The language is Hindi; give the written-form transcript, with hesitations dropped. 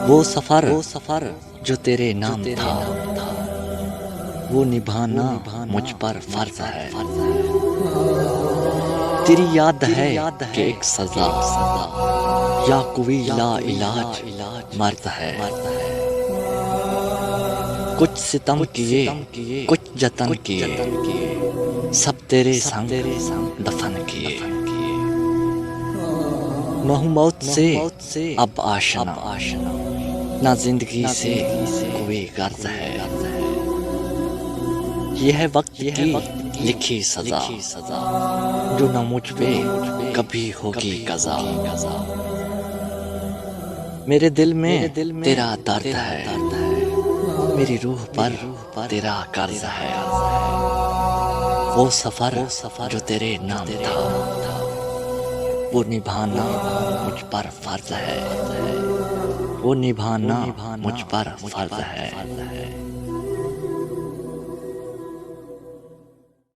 वो सफर जो तेरे नाम था, वो निभाना मुझ पर फर्ज है। तेरी याद है कि एक सजा या कोई ला इलाज मर्द है। कुछ सितम किए, कुछ जतन किए, सब तेरे संग दफन किए। न हूँ मौत से अब आशना, ना जिंदगी से कोई गर्ज है। यह है वक्त की लिखी सजा, जो न मुझ पे कभी होगी कज़ा। मेरे दिल में तेरा दर्द है, मेरी रूह पर तेरा कर्ज है। वो सफर जो तेरे नाम था, वो निभाना मुझ पर फर्ज है। वो निभाना मुझ पर फर्ज है।